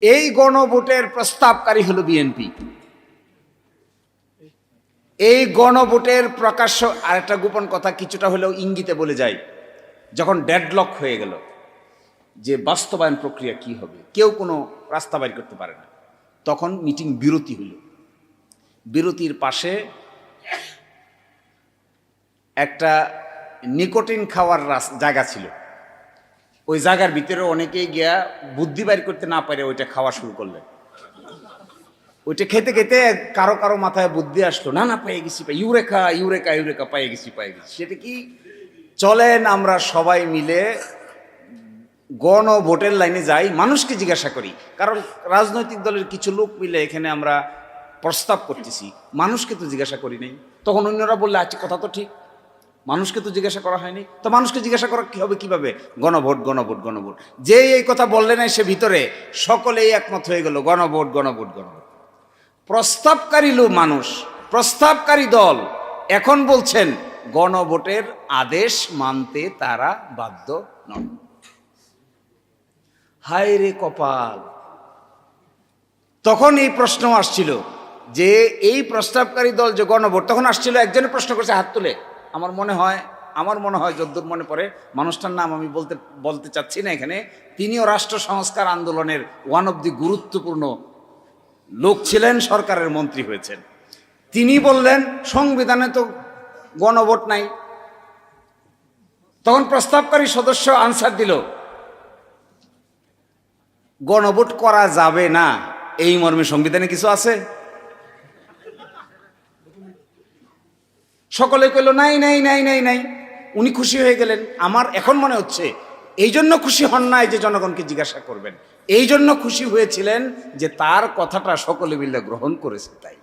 এই গণভোটের প্রস্তাবকারী হলো বিএনপি। এই গণভোটের প্রকাশ্য আরেকটা গোপন কথা কিছুটা হলেও ইঙ্গিতে বলে যায়, যখন ডেডলক হয়ে গেল যে বাস্তবায়ন প্রক্রিয়া কি হবে, কেউ কোনো রাস্তা বাইর করতে পারে না, তখন মিটিং বিরতি হইল। বিরতির পাশে একটা নিকোটিন খাওয়ার জায়গা ছিল, ওই জায়গার ভিতরে অনেকেই গিয়া বুদ্ধি বাইর করতে না পারে ওইটা খাওয়া শুরু করলেন। ওইটা খেতে খেতে কারো কারো মাথায় বুদ্ধি আসলো, না না পেয়ে গেছি, ইউরেকা ইউরেকা ইউরেকা পেয়ে গেছি পেয়ে গেছি। সেটা কি, চলেন আমরা সবাই মিলে গণভোটের লাইনে যাই, মানুষকে জিজ্ঞাসা করি। কারণ রাজনৈতিক দলের কিছু লোক মিলে এখানে আমরা প্রস্তাব করতেছি, মানুষকে তো জিজ্ঞাসা করি নাই। তখন অন্যরা বললে আচ্ছা কথা তো ঠিক, মানুষকে তো জিজ্ঞাসা করা হয়নি, তো মানুষকে জিজ্ঞাসা করা কি হবে, কিভাবে? গণভোট গণভোট গণভোট। যে এই কথা বললে না সে ভিতরে সকলেই একমত হয়ে গেল, গণভোট গণভোট গণভোট। প্রস্তাবকারী লোক মানুষ, প্রস্তাবকারী দল এখন বলছেন গণভোটের আদেশ মানতে তারা বাধ্য নন। হায় রে কপাল! তখন এই প্রশ্ন আসছিল যে এই প্রস্তাবকারী দল যে গণভোট, তখন আসছিল একজনের প্রশ্ন করছে হাত তুলে, আমার মনে হয় যদ্দূর মনে পড়ে, মানুষটার নাম আমি বলতে চাচ্ছি না এখানে, তিনিও রাষ্ট্র সংস্কার আন্দোলনের ওয়ান অব দি গুরুত্বপূর্ণ লোক ছিলেন, সরকারের মন্ত্রী হয়েছেন। তিনি বললেন সংবিধানে তো গণভোট নাই। তখন প্রস্তাবকারী সদস্য আনসার দিল, গণভোট করা যাবে না এই মর্মে সংবিধানে কিছু আছে? সকলে কইল নাই নাই নাই নাই নাই। উনি খুশি হয়ে গেলেন। আমার এখন মনে হচ্ছে এই জন্য খুশি হন নাই যে জনগণকে জিজ্ঞাসা করবেন, এই জন্য খুশি হয়েছিলেন যে তার কথাটা সকলে মিলে গ্রহণ করেছে তাই।